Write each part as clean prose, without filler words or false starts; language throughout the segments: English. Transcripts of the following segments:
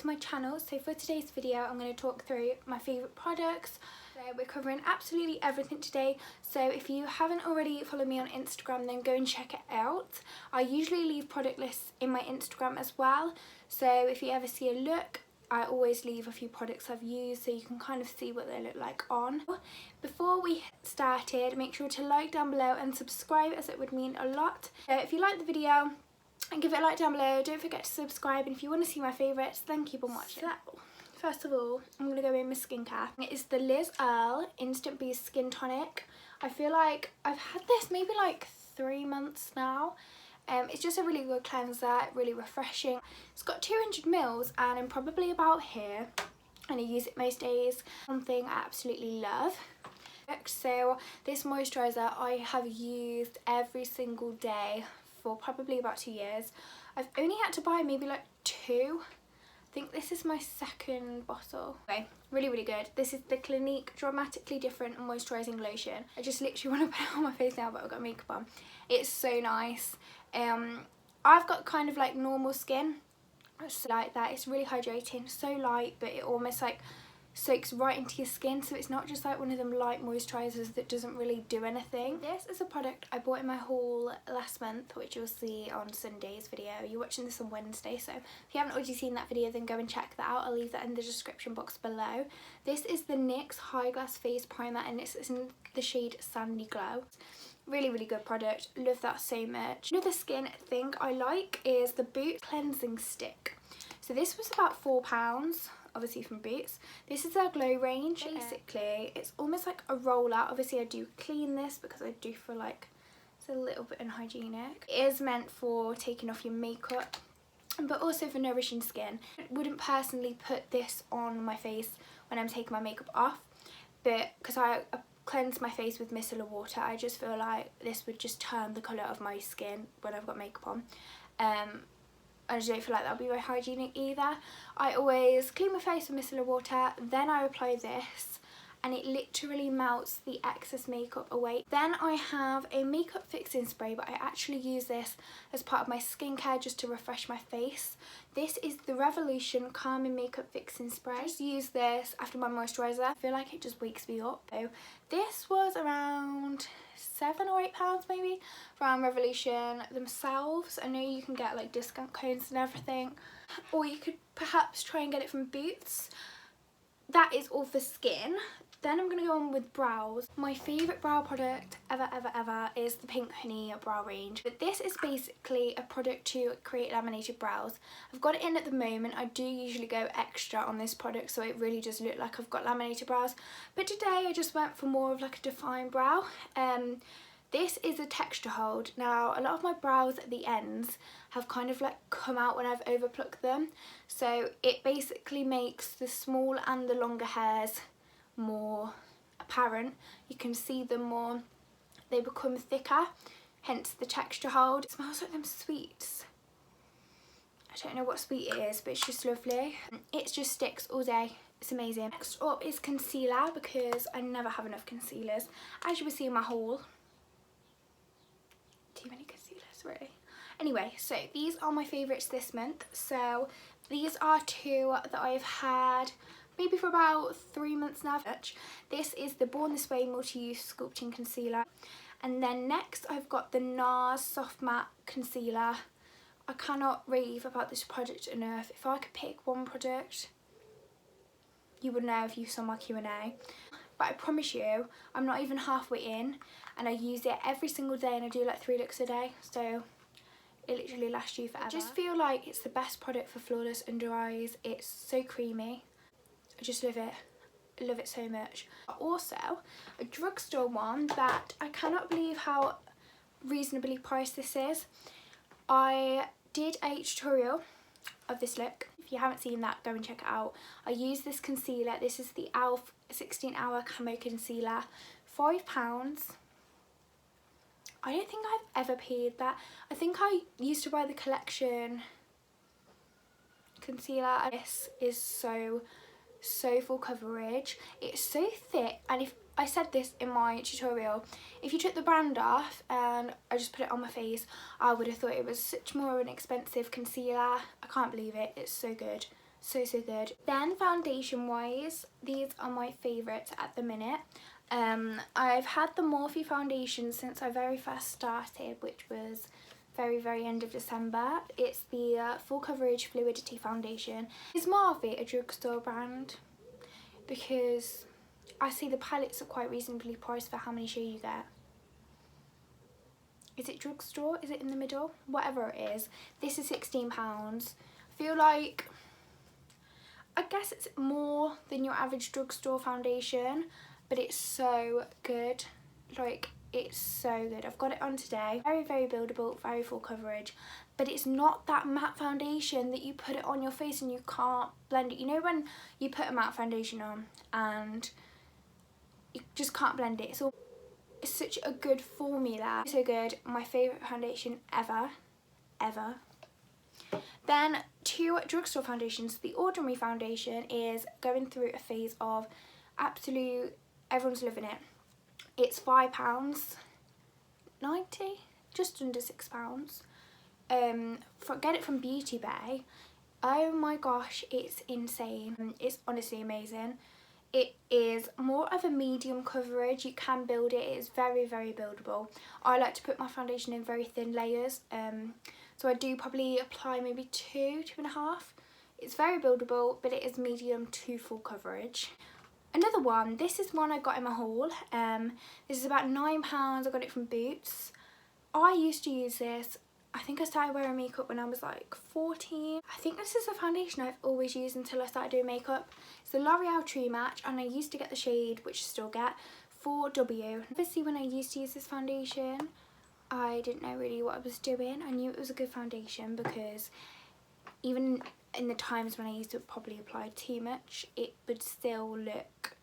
to my channel. So for today's video I'm going to talk through my favourite products. So we're covering absolutely everything today, so if you haven't already followed me on Instagram then go and check it out. I usually leave product lists in my Instagram as well, so if you ever see a look I always leave a few products I've used so you can kind of see what they look like on. Before we get started, make sure to like down below and subscribe, as it would mean a lot. If you like the video, and give it a like down below, don't forget to subscribe, and if you want to see my favourites then keep on watching. So, first of all, I'm going to go in with skincare. It is the Liz Earle Instant Boost Skin Tonic. I feel like I've had this maybe like 3 months now. It's just a really good cleanser, really refreshing. It's got 200ml and I'm probably about here and I use it most days. Something I absolutely love. So this moisturiser I have used every single day for probably about 2 years. I've only had to buy maybe like 2. I think this is my second bottle. Okay, really good. This is the Clinique Dramatically Different Moisturising Lotion. I just literally want to put it on my face now, but I've got makeup on. It's so nice. I've got kind of like normal skin, so like that. It's really hydrating, so light, but it almost like soaks right into your skin, so it's not just like one of them light moisturisers that doesn't really do anything. This is a product I bought in my haul last month, which you'll see on Sunday's video. You're watching this on Wednesday, so if you haven't already seen that video then go and check that out. I'll leave that in the description box below. This is the NYX High Glass Face Primer and it's in the shade Sandy Glow. Really good product, love that so much. Another skin thing I like is the Boots Cleansing Stick. So this was about £4, obviously from Boots. This is their Glow range. Basically it's almost like a roller. Obviously I do clean this because I do feel like it's a little bit unhygienic. It is meant for taking off your makeup, but also for nourishing skin. I wouldn't personally put this on my face when I'm taking my makeup off, but because I cleanse my face with micellar water, I just feel like this would just turn the colour of my skin when I've got makeup on. I just don't feel like that would be very hygienic either. I always clean my face with micellar water, then I apply this and it literally melts the excess makeup away. Then I have a makeup fixing spray, but I actually use this as part of my skincare just to refresh my face. This is the Revolution Calming Makeup Fixing Spray. I just use this after my moisturiser. I feel like it just wakes me up. So this was around £7 or £8 maybe from Revolution themselves. I know you can get like discount codes and everything, or you could perhaps try and get it from Boots. That is all for skin. Then I'm going to go on with brows. My favourite brow product ever is the Pink Honey brow range. But this is basically a product to create laminated brows. I've got it in at the moment. I do usually go extra on this product so it really does look like I've got laminated brows. But today I just went for more of like a defined brow. This is a texture hold. Now a lot of my brows at the ends have kind of like come out when I've overplucked them. So it basically makes the small and the longer hairs more apparent. You can see them more, they become thicker, hence the texture hold. It smells like them sweets. I don't know what sweet it is, but it's just lovely. It just sticks all day. It's amazing. Next up is concealer, because I never have enough concealers. As you will see in my haul, too many concealers really. Anyway, so these are my favourites this month. So these are 2 that I've had maybe for about 3 months now. This is the Born This Way Multi-Use Sculpting Concealer. And then next I've got the NARS Soft Matte Concealer. I cannot rave about this product enough. If I could pick one product, you would know if you saw my Q&A. But I promise you, I'm not even halfway in and I use it every single day and I do like 3 looks a day. So it literally lasts you forever. I just feel like it's the best product for flawless under eyes. It's so creamy. I just love it. I love it so much. Also, a drugstore one that I cannot believe how reasonably priced this is. I did a tutorial of this look. If you haven't seen that, go and check it out. I use this concealer. This is the e.l.f. 16 Hour Camo Concealer. £5. I don't think I've ever paid that. I think I used to buy the collection concealer. This is so full coverage. It's so thick, and if I said this in my tutorial, if you took the brand off and I just put it on my face, I would have thought it was such more of an expensive concealer. I can't believe it. It's so good. So good. Then foundation wise, these are my favourites at the minute. I've had the Morphe foundation since I very first started, which was very end of December. It's the Full Coverage Fluidity Foundation. Is Morphe a drugstore brand? Because I see the palettes are quite reasonably priced for how many shades you get. Is it drugstore? Is it in the middle? Whatever it is. This is £16. I feel like, I guess it's more than your average drugstore foundation, but it's so good. Like, it's so good. I've got it on today. Very buildable, very full coverage, but it's not that matte foundation that you put it on your face and you can't blend it. You know when you put a matte foundation on and you just can't blend it? It's such a good formula. So good. My favourite foundation ever. Then two drugstore foundations. The Ordinary foundation is going through a phase of absolute, everyone's loving it. It's £5.90, just under £6. Get it from Beauty Bay. Oh my gosh, it's insane. It's honestly amazing. It is more of a medium coverage. You can build it. It is very buildable. I like to put my foundation in very thin layers. So I do probably apply maybe 2.5. It's very buildable, but it is medium to full coverage. Another one, this is one I got in my haul. This is about £9. I got it from Boots. I used to use this. I think I started wearing makeup when I was like 14. I think this is a foundation I've always used until I started doing makeup. It's the L'Oreal True Match, and I used to get the shade, which I still get, 4W. Obviously when I used to use this foundation, I didn't know really what I was doing. I knew it was a good foundation because even in the times when I used to probably apply too much, it would still look,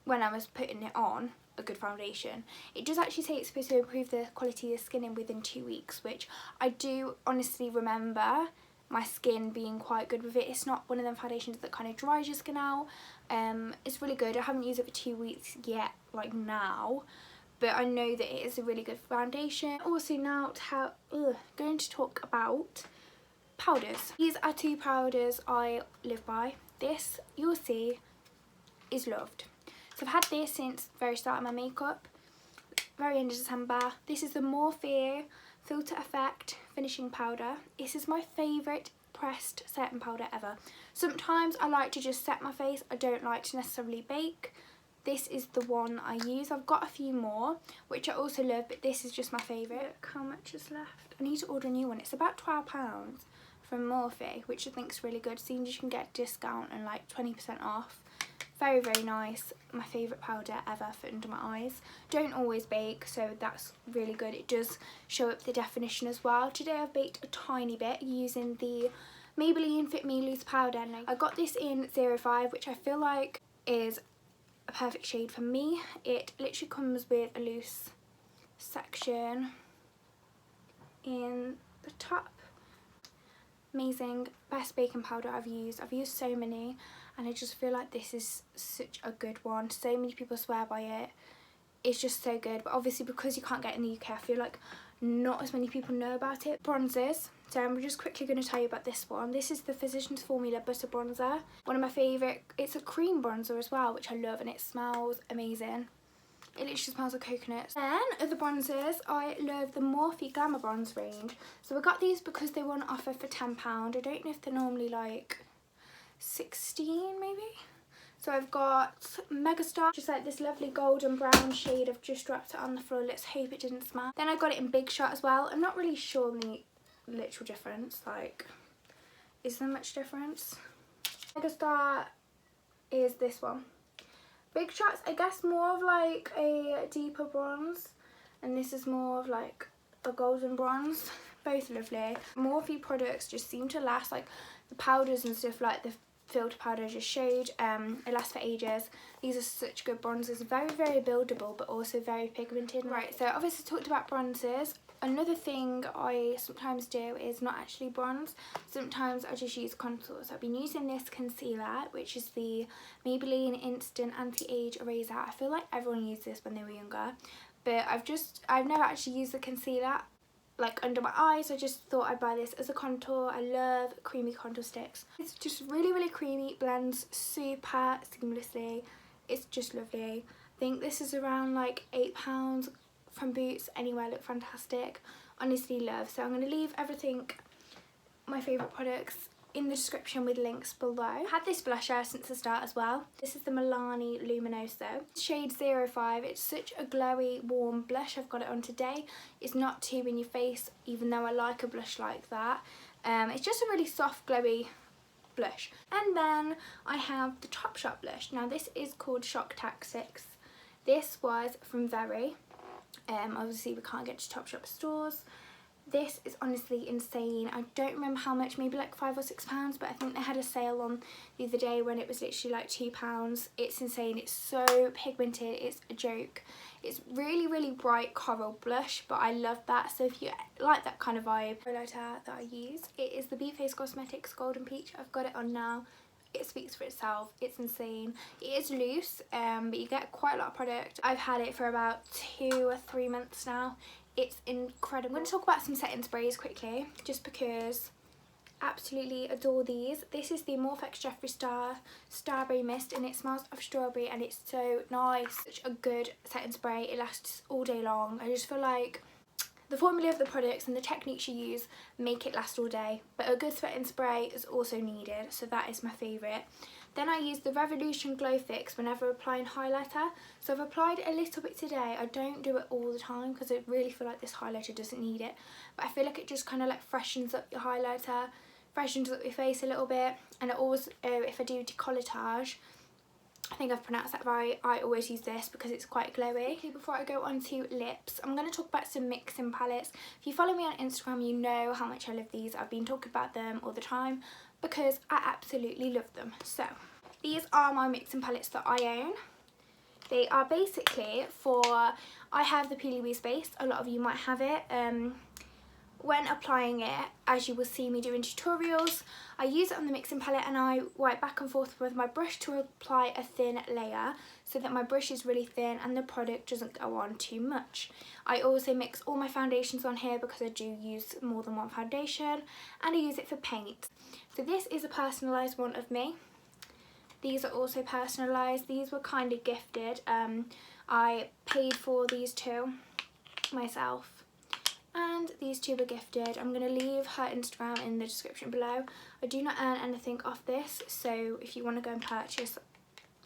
when I was putting it on, a good foundation. It does actually say it's supposed to improve the quality of the skin in within 2 weeks, which I do honestly remember my skin being quite good with it. It's not one of them foundations that kind of dries your skin out. It's really good. I haven't used it for 2 weeks yet, like now, but I know that it is a really good foundation. Also now going to talk about powders. These are two powders I live by. This, you'll see, is loved. So I've had this since the very start of my makeup, very end of December. This is the Morphe Filter Effect Finishing Powder. This is my favourite pressed setting powder ever. Sometimes I like to just set my face. I don't like to necessarily bake. This is the one I use. I've got a few more, which I also love, but this is just my favourite. Look how much is left. I need to order a new one. It's about £12 from Morphe, which I think is really good. Seeing you can get a discount and like 20% off. Very nice. My favourite powder ever for under my eyes. Don't always bake, so that's really good. It does show up the definition as well. Today I've baked a tiny bit using the Maybelline Fit Me Loose Powder. And I got this in 05, which I feel like is a perfect shade for me. It literally comes with a loose section in the top. Amazing. Best baking powder I've used. I've used so many, and I just feel like this is such a good one. So many people swear by it. It's just so good, but obviously because you can't get it in the UK, I feel like not as many people know about it. Bronzers. So I'm just quickly going to tell you about this one. This is the Physicians Formula Butter Bronzer. One of my favourite. It's a cream bronzer as well, which I love, and it smells amazing. It literally smells like coconuts. Then, other bronzers, I love the Morphe Glamour Bronze range. So I got these because they were on offer for £10. I don't know if they're normally like 16 maybe. So I've got Megastar, just like this lovely golden brown shade. I've just dropped it on the floor. Let's hope it didn't smell. Then I got it in Big Shot as well. I'm not really sure on the literal difference. Like, is there much difference? Megastar is this one. Big Shot's, I guess, more of like a deeper bronze, and this is more of like a golden bronze. Both lovely. Morphe products just seem to last, like the powders and stuff, like the filter powder I just showed, it lasts for ages. These are such good bronzers, very buildable, but also very pigmented. Right, so obviously talked about bronzers. Another thing I sometimes do is not actually bronze. Sometimes I just use contour. So I've been using this concealer, which is the Maybelline Instant Anti-Age Eraser. I feel like everyone used this when they were younger, but I've never actually used the concealer. like under my eyes. I just thought I'd buy this as a contour. I love creamy contour sticks. It's just really creamy, blends super seamlessly. It's just lovely. I think this is around like £8 from Boots. Anywhere, look fantastic. Honestly love. So I'm going to leave everything, my favourite products, in the description with links below. I've had this blusher since the start as well. This is the Milani Luminoso. Shade 05. It's such a glowy, warm blush. I've got it on today. It's not too in your face, even though I like a blush like that. It's just a really soft, glowy blush. And then I have the Topshop blush. Now this is called Shock Tactics. This was from Very. Obviously we can't get to Topshop stores. This is honestly insane. I don't remember how much, maybe like £5 or £6, but I think they had a sale on the other day when it was literally like £2. It's insane. It's so pigmented. It's a joke. It's really bright coral blush, but I love that. So if you like that kind of vibe, highlighter that I use, it is the Beat Face Cosmetics Golden Peach. I've got it on now. It speaks for itself. It's insane. It is loose, but you get quite a lot of product. I've had it for about 2 or 3 months now. It's incredible. I'm going to talk about some setting sprays quickly, just because I absolutely adore these. This is the Morphex Jeffree Star Starberry Mist, and it smells of strawberry, and it's so nice. Such a good setting spray. It lasts all day long. I just feel like the formula of the products and the techniques you use make it last all day, but a good setting spray is also needed, so that is my favourite. Then I use the Revolution Glow Fix whenever applying highlighter. So I've applied a little bit today. I don't do it all the time because I really feel like this highlighter doesn't need it. But I feel like it just kind of like freshens up your highlighter, freshens up your face a little bit. And it always, if I do decolletage, I think I've pronounced that right, I always use this because it's quite glowy. Before I go on to lips, I'm going to talk about some mixing palettes. If you follow me on Instagram, you know how much I love these. I've been talking about them all the time because I absolutely love them. So these are my mixing palettes that I own. They are basically for, I have the Peely Wee Space, a lot of you might have it. When applying it, as you will see me doing tutorials, I use it on the mixing palette and I wipe back and forth with my brush to apply a thin layer so that my brush is really thin and the product doesn't go on too much. I also mix all my foundations on here because I do use more than one foundation, and I use it for paint. So this is a personalised one of me. These are also personalised. These were kind of gifted. I paid for these two myself. And these two were gifted. I'm going to leave her Instagram in the description below. I do not earn anything off this, so if you want to go and purchase,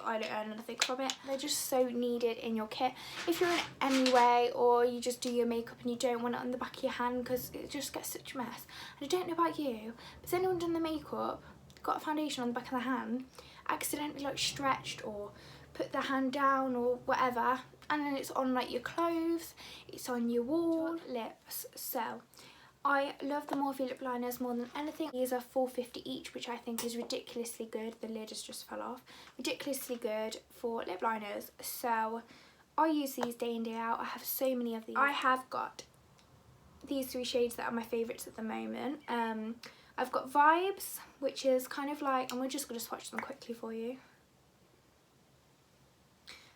I don't earn anything from it. They're just so needed in your kit. If you're in any way, or you just do your makeup and you don't want it on the back of your hand because it just gets such a mess. And I don't know about you, but has anyone done the makeup, got a foundation on the back of their hand, accidentally like stretched or put their hand down or whatever, and then it's on like your clothes, it's on your wall. Lips. So I love the Morphe lip liners more than anything. These are £4.50 each, which I think is ridiculously good. The lid has just fell off. Ridiculously good for lip liners. So I use these day in, day out. I have so many of these. I have got these 3 shades that are my favourites at the moment. I've got Vibes, which is kind of like, and we're just going to swatch them quickly for you.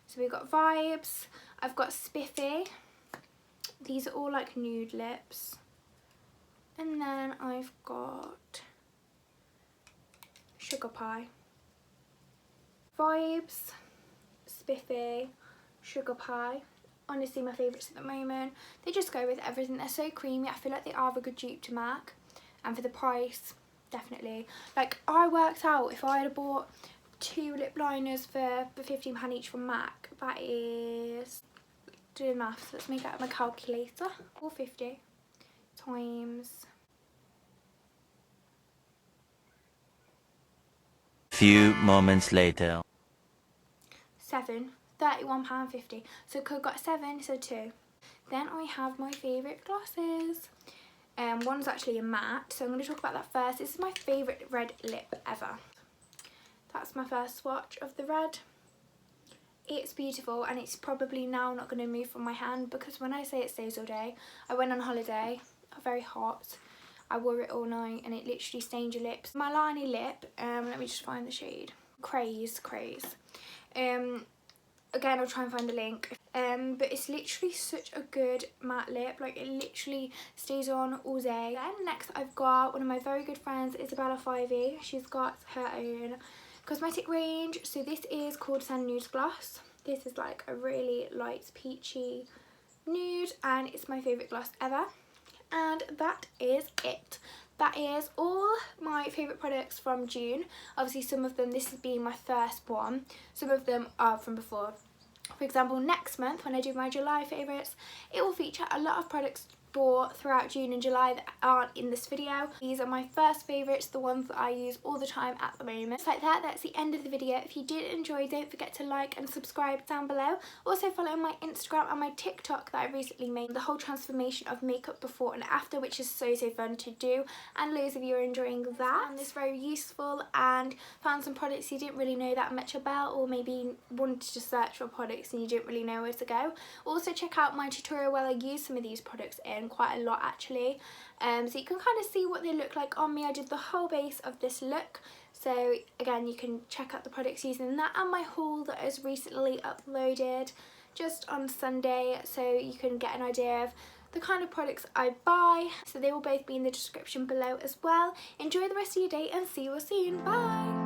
So we've got Vibes, I've got Spiffy. These are all like nude lips. And then I've got Sugar Pie. Vibes, Spiffy, Sugar Pie. Honestly, my favourites at the moment. They just go with everything. They're so creamy. I feel like they are a good dupe to MAC. And for the price, definitely. Like, I worked out if I had bought 2 lip liners for £15 each from MAC, that is, doing maths, let's make it out of my calculator, 450 times, few moments later, 7, £31.50, so could have got 7, so 2. Then I have my favourite glosses. One's actually a matte, so I'm going to talk about that first. This is my favourite red lip ever. That's my first swatch of the red. It's beautiful, and it's probably now not going to move from my hand because when I say it stays all day, I went on holiday, very hot, I wore it all night and it literally stained your lips. Milani lip, let me just find the shade. Craze. again, I'll try and find the link. But it's literally such a good matte lip, like it literally stays on all day. Then next I've got one of my very good friends, Isabella Fivey. She's got her own cosmetic range. So this is called Sand Nude Gloss. This is like a really light peachy nude and it's my favourite gloss ever. And that is it. That is all my favourite products from June. Obviously some of them, this has been my first one. Some of them are from before. For example, next month when I do my July favourites, it will feature a lot of products bought throughout June and July that aren't in this video. These are my first favourites, the ones that I use all the time at the moment. Just like that, that's the end of the video. If you did enjoy, don't forget to like and subscribe down below. Also follow my Instagram and my TikTok that I recently made, the whole transformation of makeup before and after, which is so fun to do, and loads of you are enjoying that. I found this very useful and found some products you didn't really know that much about, or maybe wanted to search for products and you didn't really know where to go. Also check out my tutorial where I use some of these products in quite a lot actually, so you can kind of see what they look like on me. I did the whole base of this look, so again you can check out the products using that, and my haul that is recently uploaded just on Sunday, so you can get an idea of the kind of products I buy. So they will both be in the description below as well. Enjoy the rest of your day and see you all soon. Bye!